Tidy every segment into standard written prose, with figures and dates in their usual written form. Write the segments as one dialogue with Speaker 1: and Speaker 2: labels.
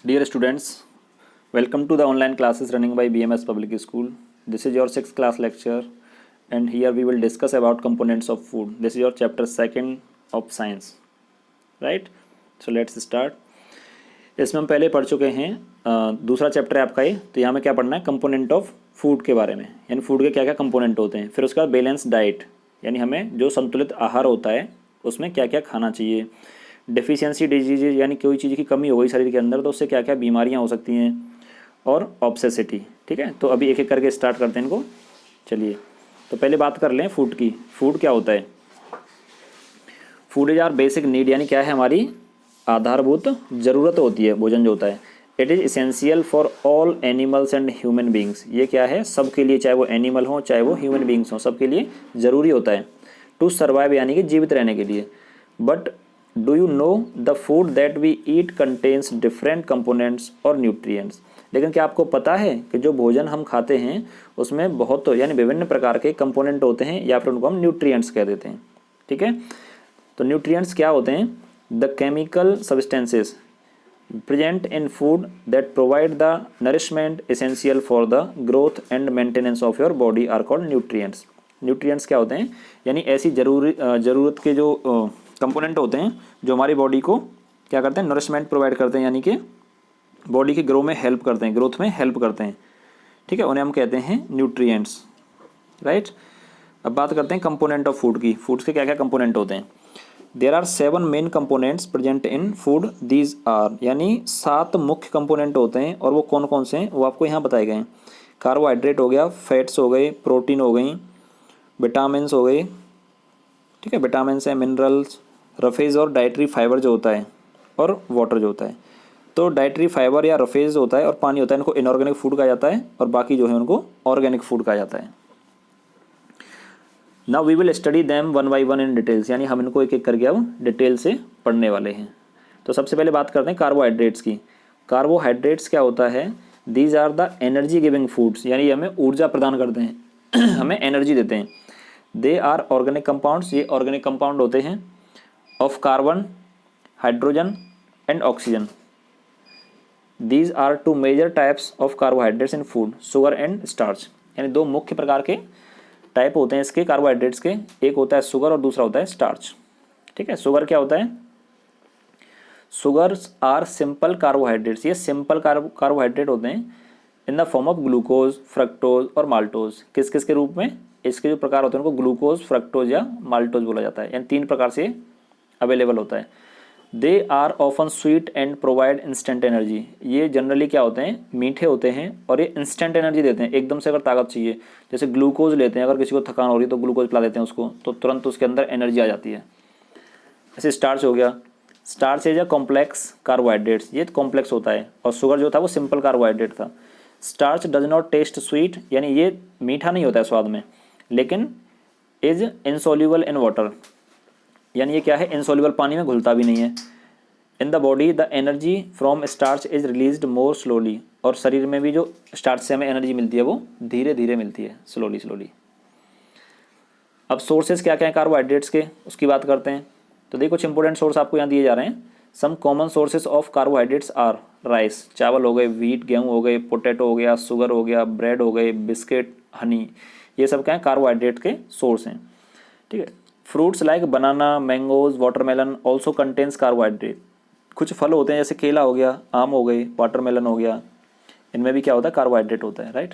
Speaker 1: Dear students, welcome to the online classes running by BMS Public School. This is your 6th class lecture and here we will discuss about components of food. This is your chapter 2nd of science, right? So let's start. इसमें हम पहले पढ़ चुके हैं दूसरा chapter है आपका ये। तो यहाँ में क्या पढ़ना है, कंपोनेंट ऑफ फूड के बारे में, यानी फूड के क्या क्या कंपोनेंट होते हैं। फिर उसके बाद बैलेंस डाइट, यानी हमें जो संतुलित आहार होता है उसमें क्या क्या खाना चाहिए। डेफिशिएंसी डिजीज, यानी कोई चीज़ की कमी हो गई शरीर के अंदर तो उससे क्या क्या बीमारियां हो सकती हैं। और ऑब्सेसिटी, ठीक है। तो अभी एक एक करके स्टार्ट करते हैं इनको। चलिए, तो पहले बात कर लें फूड की। फूड क्या होता है? Food is our basic need, यानी क्या है, हमारी आधारभूत ज़रूरत होती है भोजन जो होता है। It is essential for all animals and human beings, ये क्या है, सबके लिए, चाहे वो एनिमल हो चाहे वो ह्यूमन बींग्स हों, सबके लिए ज़रूरी होता है। टू सर्वाइव, यानी कि जीवित रहने के लिए। But do you know the food that we eat contains different components और न्यूट्रिएंट्स। लेकिन क्या आपको पता है कि जो भोजन हम खाते हैं उसमें बहुत यानी विभिन्न प्रकार के कंपोनेंट होते हैं, या फिर उनको हम न्यूट्रिएंट्स कह देते हैं, ठीक है। तो न्यूट्रिएंट्स क्या होते हैं? The chemical substances present in food that provide the nourishment essential for the growth and maintenance of your body are called nutrients. Nutrients क्या होते हैं? यानी ऐसी ज़रूरत के जो कंपोनेंट होते हैं जो हमारी बॉडी को क्या करते हैं, नरिशमेंट प्रोवाइड करते हैं, यानी कि बॉडी के ग्रोथ में हेल्प करते हैं, ठीक है। उन्हें हम कहते हैं न्यूट्रिएंट्स, राइट। अब बात करते हैं कंपोनेंट ऑफ फूड की। फूड्स के क्या क्या कंपोनेंट होते हैं? There are 7 main components present in food. These are, यानी 7 मुख्य कंपोनेंट होते हैं, और वो कौन कौन से हैं वो आपको यहाँ बताए गए हैं। कार्बोहाइड्रेट हो गया, फैट्स हो गए, प्रोटीन हो गई, विटामिन हो गए, ठीक है, विटामिन है, मिनरल्स, रफेज और डाइटरी फाइबर जो होता है, और वाटर जो होता है। तो डाइटरी फाइबर या रफेज होता है और पानी होता है, इनको इनऑर्गेनिक फूड कहा जाता है, और बाकी जो है उनको ऑर्गेनिक फूड कहा जाता है। Now we will study them one by one in details, यानी हम इनको एक एक करके अब डिटेल से पढ़ने वाले हैं। तो सबसे पहले बात करते हैं कार्बोहाइड्रेट्स की। कार्बोहाइड्रेट्स क्या होता है? These are the energy giving foods, यानी ये हमें ऊर्जा प्रदान करते हैं हमें एनर्जी देते हैं। दे आर ऑर्गेनिक कंपाउंड्स, ये ऑर्गेनिक कंपाउंड होते हैं, of carbon, hydrogen and oxygen. These are two major types of carbohydrates in food, sugar and starch. यानी दो मुख्य प्रकार के टाइप होते हैं इसके कार्बोहाइड्रेट्स के, एक होता है शुगर और दूसरा होता है स्टार्च, ठीक है। शुगर क्या होता है? शुगर्स आर सिंपल कार्बोहाइड्रेट्स, ये सिंपल कार्बोहाइड्रेट होते हैं in the form of glucose, fructose और माल्टोज। किस किस के रूप में? इसके जो प्रकार होते हैं उनको ग्लूकोज, फ्रक्टोज या माल्टोज बोला जाता है, यानी 3 प्रकार से अवेलेबल होता है। They are often sweet and provide instant energy, ये जनरली क्या होते हैं, मीठे होते हैं और ये इंस्टेंट एनर्जी देते हैं। एकदम से अगर ताकत चाहिए, जैसे ग्लूकोज लेते हैं, अगर किसी को थकान हो रही है तो ग्लूकोज पिला देते हैं उसको, तो तुरंत उसके अंदर एनर्जी आ जाती है। ऐसे स्टार्च हो गया, starch is a complex carbohydrates, ये कॉम्प्लेक्स होता है, और शुगर जो था वो सिंपल कार्बोहाइड्रेट था। Starch does not test sweet, यानी ये मीठा नहीं होता है स्वाद में, लेकिन इज इनसॉल्यूबल इन वाटर, यानी ये क्या है, इनसॉल्यूबल, पानी में घुलता भी नहीं है। इन the body the energy from starch is released more slowly, और शरीर में भी जो स्टार्च से हमें एनर्जी मिलती है वो धीरे धीरे मिलती है, स्लोली। अब सोर्सेज क्या क्या हैं कार्बोहाइड्रेट्स के, उसकी बात करते हैं। तो देखो कुछ इंपॉर्टेंट सोर्स आपको यहाँ दिए जा रहे हैं। Some common sources of carbohydrates are rice, चावल हो गए, व्हीट गेहूँ हो गए, पोटैटो हो गया, शुगर हो गया, ब्रेड हो गए, बिस्किट, हनी, ये सब क्या है, कार्बोहाइड्रेट के सोर्स हैं, ठीक है। Fruits like banana, mangoes, watermelon also contains carbohydrate. कुछ फल होते हैं जैसे केला हो गया, आम हो गई, वाटरमेलन हो गया, इनमें भी क्या होता है, कार्बोहाइड्रेट होता है, राइट।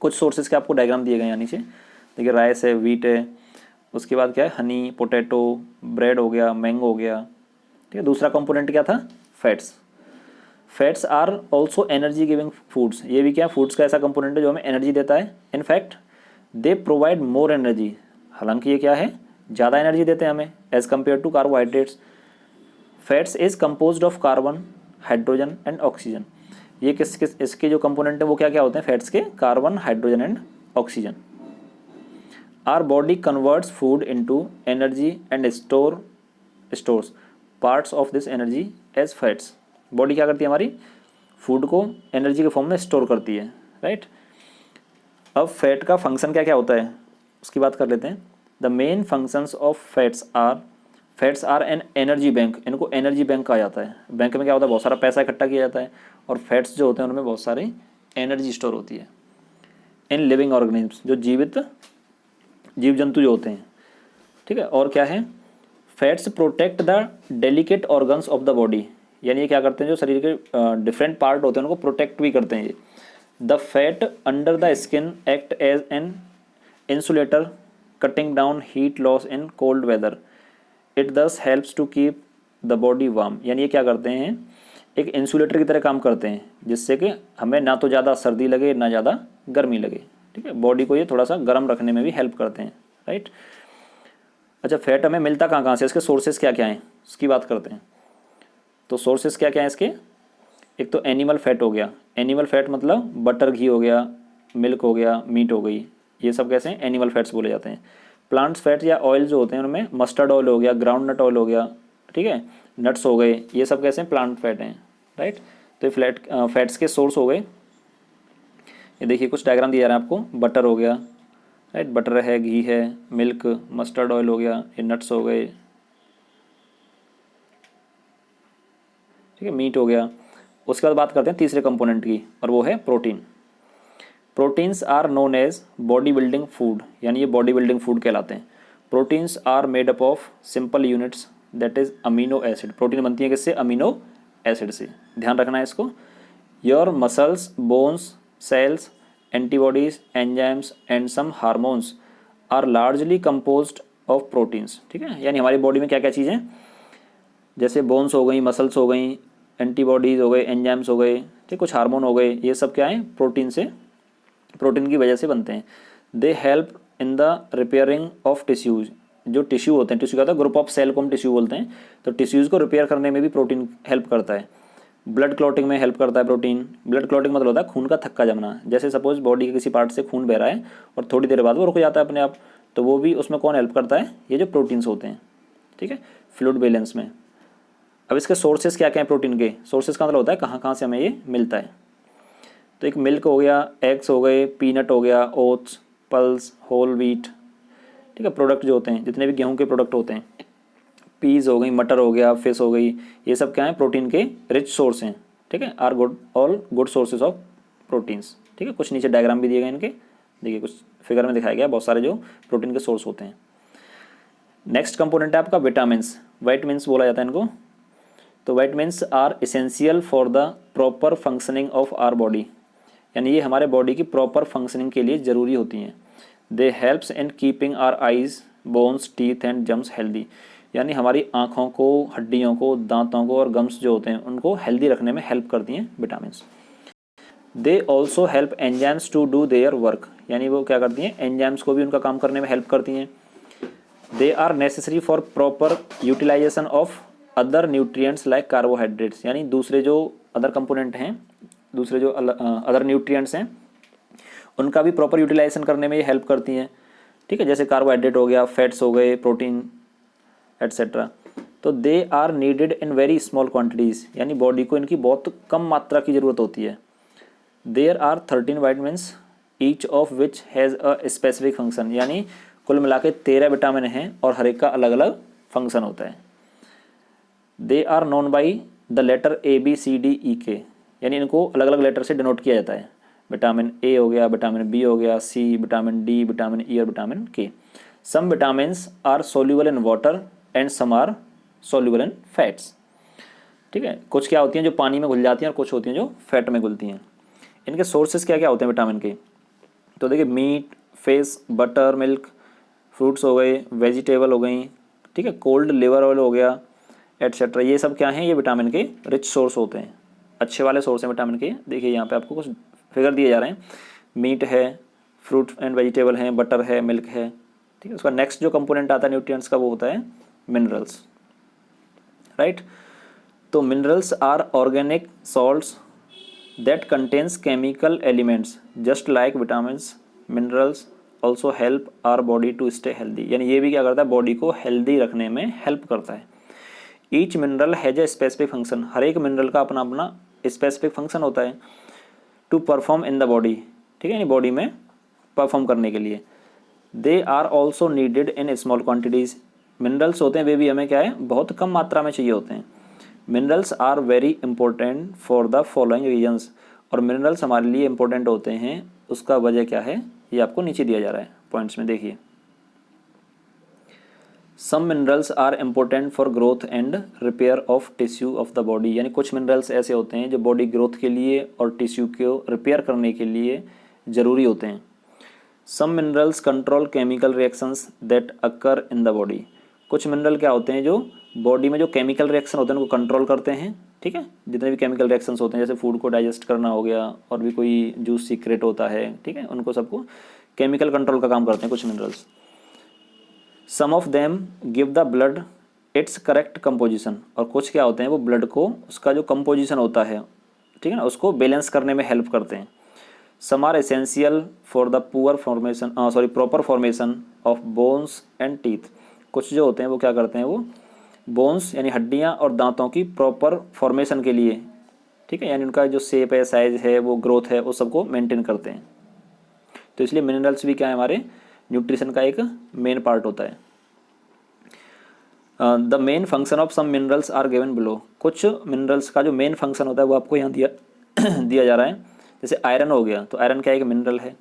Speaker 1: कुछ सोर्सेज के आपको डायग्राम दिए गए हैं नीचे, देखिए राइस है, व्हीट है, उसके बाद क्या है, हनी, पोटैटो, ब्रेड हो गया, मैंगो हो गया, ठीक है। दूसरा कंपोनेंट क्या था, fats. Fats are also energy giving foods, ये भी क्या, फूड्स का ऐसा कंपोनेंट है जो हमें एनर्जी देता है। In fact they provide more energy, हालांकि ये क्या है, ज़्यादा एनर्जी देते हैं हमें as compared to carbohydrates. Fats is composed of carbon, hydrogen and oxygen, ये किस किस इसके जो कंपोनेंट है वो क्या क्या होते हैं फैट्स के, carbon, hydrogen and oxygen. Our body converts food into energy and stores parts of this energy as fats. Body क्या करती है हमारी, फूड को एनर्जी के फॉर्म में स्टोर करती है, राइट। अब फैट का फंक्शन क्या क्या होता है उसकी बात कर लेते हैं। The main functions of fats are fats are an energy bank, इनको एनर्जी बैंक कहा जाता है। बैंक में क्या होता है, बहुत सारा पैसा इकट्ठा किया जाता है और फैट्स जो होते हैं उनमें बहुत सारी एनर्जी स्टोर होती है। इन लिविंग ऑर्गेनिम्स, जो जीवित जीव जंतु जो होते हैं, ठीक है। और क्या है, fats protect the delicate organs of the body, यानी ये क्या करते हैं, जो शरीर के डिफरेंट पार्ट होते हैं उनको प्रोटेक्ट भी करते हैं ये। The fat under the skin act as an insulator cutting down heat loss in cold weather, it thus helps to keep the body warm, यानी ये क्या करते हैं, एक इंसुलेटर की तरह काम करते हैं, जिससे कि हमें ना तो ज़्यादा सर्दी लगे ना ज़्यादा गर्मी लगे, ठीक है। बॉडी को ये थोड़ा सा गर्म रखने में भी हेल्प करते हैं, राइट। अच्छा, फैट हमें मिलता कहाँ कहाँ से, इसके सोर्सेज क्या क्या हैं उसकी बात करते हैं। तो सोर्सेज क्या क्या हैं इसके, एक तो एनिमल फैट हो गया, एनिमल फैट मतलब बटर घी हो गया, मिल्क हो गया, मीट हो गई, ये सब कैसे हैं, एनिमल फैट्स बोले जाते हैं। प्लांट्स फैट या ऑयल जो होते हैं उनमें मस्टर्ड ऑयल हो गया, ग्राउंड नट ऑयल हो गया, ठीक है, नट्स हो गए, ये सब कैसे हैं, प्लांट फैट हैं, राइट। तो ये फैट्स के सोर्स हो गए। ये देखिए कुछ डायग्राम दिया जा रहा है आपको, बटर हो गया, राइट, बटर है, घी है, मिल्क, मस्टर्ड ऑयल हो गया, ये नट्स हो गए, ठीक है, मीट हो गया। उसके बाद बात करते हैं तीसरे कंपोनेंट की, और वो है protein. Proteins are known as body building food, यानी ये बॉडी बिल्डिंग फूड कहलाते हैं। Proteins are made up of simple units that is amino acid, protein बनती है किससे, अमीनो एसिड से, ध्यान रखना है इसको। Your muscles, bones, cells, antibodies, enzymes and some hormones are largely composed of proteins, ठीक है। यानी हमारी बॉडी में क्या क्या चीज़ें, जैसे बोन्स हो गई, मसल्स हो गई, एंटीबॉडीज़ हो गए, एंजाइम्स हो गए, ठीक, कुछ हार्मोन हो गए, ये सब क्या है, प्रोटीन से, प्रोटीन की वजह से बनते हैं। They help in the repairing of tissues, जो टिश्यू होते हैं, टिश्यू क्या होता है, ग्रुप ऑफ सेल को हम टिश्यू बोलते हैं, तो टिश्यूज़ को रिपेयर करने में भी प्रोटीन हेल्प करता है। ब्लड क्लॉटिंग में हेल्प करता है प्रोटीन। ब्लड क्लॉटिंग मतलब होता है खून का थक्का जमना, जैसे सपोज बॉडी के किसी पार्ट से खून बह रहा है और थोड़ी देर बाद वो रुक जाता है अपने आप, तो वो भी उसमें कौन हेल्प करता है, ये जो प्रोटीन्स होते हैं, ठीक है, फ्लूइड बैलेंस में। अब इसके सोर्सेज क्या क्या हैं प्रोटीन के, सोर्सेज का मतलब होता है कहाँ कहाँ से हमें ये मिलता है। तो एक मिल्क हो गया, एग्स हो गए, पीनट हो गया, ओट्स, पल्स, होल व्हीट, ठीक है, प्रोडक्ट जो होते हैं, जितने भी गेहूं के प्रोडक्ट होते हैं, पीज हो गई, मटर हो गया, फिश हो गई, ये सब क्या है, प्रोटीन के रिच सोर्स हैं, ठीक है, are good, all good sources of proteins, ठीक है। कुछ नीचे डायग्राम भी दिए गए इनके, देखिए कुछ फिगर में दिखाया गया बहुत सारे जो प्रोटीन के सोर्स होते हैं। नेक्स्ट कंपोनेंट है आपका विटामिन्स, वाइटमिन्स बोला जाता है इनको। तो vitamins are essential for the proper functioning of our body, यानी ये हमारे बॉडी की प्रॉपर फंक्शनिंग के लिए ज़रूरी होती हैं। दे helps in keeping are eyes, bones, teeth and germs healthy, यानी हमारी आँखों को, हड्डियों को, दांतों को और गम्स जो होते हैं उनको हेल्दी रखने में हेल्प करती हैं vitamins. They also help enzymes to do their work, यानी वो क्या करती हैं, एंजाइम्स को भी उनका काम करने में हेल्प करती हैं। They are necessary for proper utilisation of other nutrients like carbohydrates, यानी दूसरे जो अदर कंपोनेंट हैं, दूसरे जो अदर न्यूट्रिएंट्स हैं उनका भी प्रॉपर यूटिलाइजेशन करने में ये हेल्प करती हैं, ठीक है, जैसे कार्बोहाइड्रेट हो गया, फैट्स हो गए, प्रोटीन एट्सेट्रा। तो they are needed in very small quantities, यानी बॉडी को इनकी बहुत कम मात्रा की ज़रूरत होती है। There are 13 vitamins each of which has a specific function, यानी कुल मिला के 13 विटामिन हैं और हर एक का अलग अलग फंक्शन होता है। They are known by the letter ABCDEK, यानी इनको अलग अलग लेटर से डिनोट किया जाता है। विटामिन ए हो गया, विटामिन बी हो गया, C, vitamin D, vitamin E और vitamin K. Some vitamins are soluble in water and some are soluble in fats, ठीक है, कुछ क्या होती हैं जो पानी में घुल जाती हैं और कुछ होती हैं जो फैट में घुलती हैं। इनके सोर्सेज क्या क्या होते हैं विटामिन के, तो देखिए meat, fish, butter, milk, fruits हो गए, वेजिटेबल हो गई, ठीक है, कोल्ड लिवर ऑयल हो गया एट्सेट्रा, ये सब क्या हैं, ये विटामिन के रिच सोर्स होते हैं, अच्छे वाले सोर्स हैं विटामिन के। देखिए यहाँ पे आपको कुछ फिगर दिए जा रहे हैं, मीट है, फ्रूट एंड वेजिटेबल हैं, बटर है, मिल्क है, ठीक है। उसका नेक्स्ट जो कंपोनेंट आता है न्यूट्रिएंट्स का वो होता है मिनरल्स, राइट। तो minerals are organic salts that contains chemical elements just like vitamins. Minerals also help our body to stay healthy, यानी ये भी क्या करता है, बॉडी को हेल्दी रखने में हेल्प करता है। Each mineral has a specific function, हर एक मिनरल का अपना अपना स्पेसिफिक फंक्शन होता है। To perform in the body, ठीक है, यानी बॉडी में परफॉर्म करने के लिए। They are also needed in small quantities, minerals होते हैं वे भी हमें क्या है बहुत कम मात्रा में चाहिए होते हैं। Minerals are very important for the following reasons, और मिनरल्स हमारे लिए इंपॉर्टेंट होते हैं, उसका वजह क्या है ये आपको नीचे दिया जा रहा है पॉइंट्स में, देखिए। Some minerals are important for growth and repair of tissue of the body, यानी कुछ मिनरल्स ऐसे होते हैं जो बॉडी ग्रोथ के लिए और टिश्यू को रिपेयर करने के लिए ज़रूरी होते हैं। Some minerals control chemical reactions that occur in the body, कुछ मिनरल क्या होते हैं जो बॉडी में जो केमिकल रिएक्शन होते हैं उनको कंट्रोल करते हैं, ठीक है। जितने भी केमिकल रिएक्शंस होते हैं जैसे फूड को डाइजेस्ट करना हो गया और भी कोई जूस सीक्रेट होता है, ठीक है, उनको सबको केमिकल कंट्रोल का काम करते हैं कुछ minerals. Some of them give the blood its correct composition, और कुछ क्या होते हैं वो ब्लड को उसका जो कंपोजिशन होता है, ठीक है ना, उसको बैलेंस करने में हेल्प करते हैं। Some are essential for the proper formation of bones and teeth, कुछ जो होते हैं वो क्या करते हैं वो बोन्स यानी हड्डियाँ और दांतों की प्रॉपर फॉर्मेशन के लिए, ठीक है, यानी उनका जो शेप है, साइज है, वो ग्रोथ है, वो सबको मेंटेन करते हैं। तो इसलिए मिनरल्स भी क्या है हमारे न्यूट्रिशन का एक मेन पार्ट होता है। The main function of some minerals are given below, कुछ मिनरल्स का जो मेन फंक्शन होता है वो आपको यहाँ दिया जा रहा है। जैसे आयरन हो गया, तो आयरन क्या एक मिनरल है।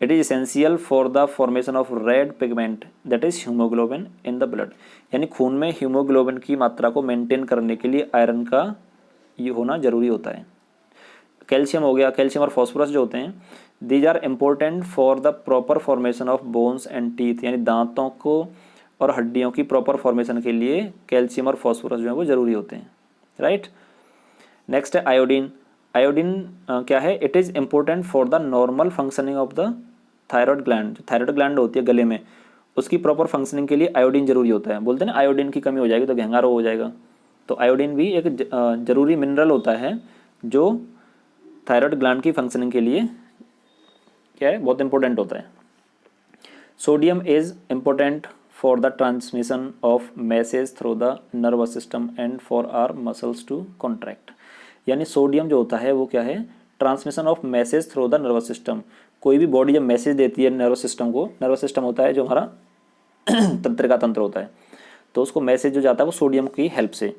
Speaker 1: It is essential for the formation of red pigment that is haemoglobin in the blood, यानी खून में हीमोग्लोबिन की मात्रा को मेंटेन करने के लिए आयरन का ये होना जरूरी होता है। कैल्शियम हो गया, कैल्शियम और फॉस्फोरस जो होते हैं these are important for the proper formation of bones and teeth, यानी दांतों को और हड्डियों की प्रॉपर फॉर्मेशन के लिए कैल्शियम और फॉस्फोरस जो है वो ज़रूरी होते हैं, राइट। नेक्स्ट है आयोडीन। आयोडीन क्या है, it is important for the normal functioning of the thyroid gland, जो थायराइड ग्लैंड होती है गले में, उसकी प्रॉपर फंक्शनिंग के लिए आयोडीन जरूरी होता है। बोलते हैं ना आयोडीन की कमी हो जाएगी तो घेंगा रोग हो जाएगा, तो आयोडीन भी एक जरूरी मिनरल होता है जो थायराइड ग्लैंड की फंक्शनिंग के लिए क्या है बहुत इंपॉर्टेंट होता है। Sodium is important for the transmission of message through the nervous system and for our muscles to contract, यानी सोडियम जो होता है वो क्या है transmission of message through the nervous system, कोई भी बॉडी जब मैसेज देती है नर्वस सिस्टम को, नर्वस सिस्टम होता है जो हमारा तंत्रिका तंत्र होता है, तो उसको मैसेज जो जाता है वो सोडियम की हेल्प से,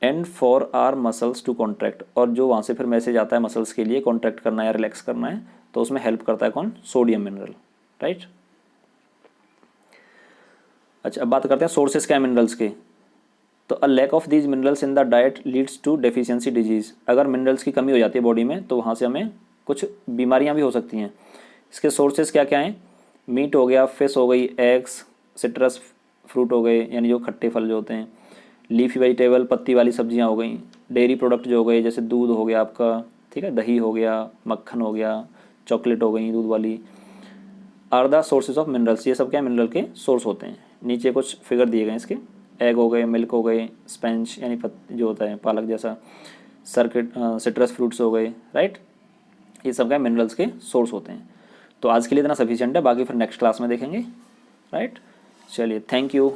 Speaker 1: and for our muscles to contract, और जो वहाँ से फिर मैसेज आता है मसल्स के लिए कॉन्ट्रैक्ट करना है, रिलैक्स करना है, तो उसमें हेल्प करता है कौन, सोडियम मिनरल, राइट। अच्छा अब बात करते हैं सोर्सेज क्या है मिनरल्स के। तो a lack of these minerals in the diet leads to deficiency disease, अगर मिनरल्स की कमी हो जाती है बॉडी में तो वहाँ से हमें कुछ बीमारियाँ भी हो सकती हैं। इसके सोर्सेज क्या क्या हैं, मीट हो गया, फिश हो गई, एग्स, सिट्रस फ्रूट हो गए यानी जो खट्टे फल जो होते हैं, लीफी वेजिटेबल पत्ती वाली सब्जियां हो गई, डेयरी प्रोडक्ट जो हो गए जैसे दूध हो गया आपका, ठीक है, दही हो गया, मक्खन हो गया, चॉकलेट हो गई दूध वाली, are the sources of minerals, ये सब क्या मिनरल के सोर्स होते हैं। नीचे कुछ फिगर दिए गए इसके, एग हो गए, मिल्क हो गए, स्पेंच यानी जो होता है पालक जैसा, सिट्रस फ्रूट्स हो गए, राइट, ये सब क्या मिनरल्स के सोर्स होते हैं। तो आज के लिए इतना सफिशिएंट है, बाकी फिर नेक्स्ट क्लास में देखेंगे, राइट। चलिए थैंक यू।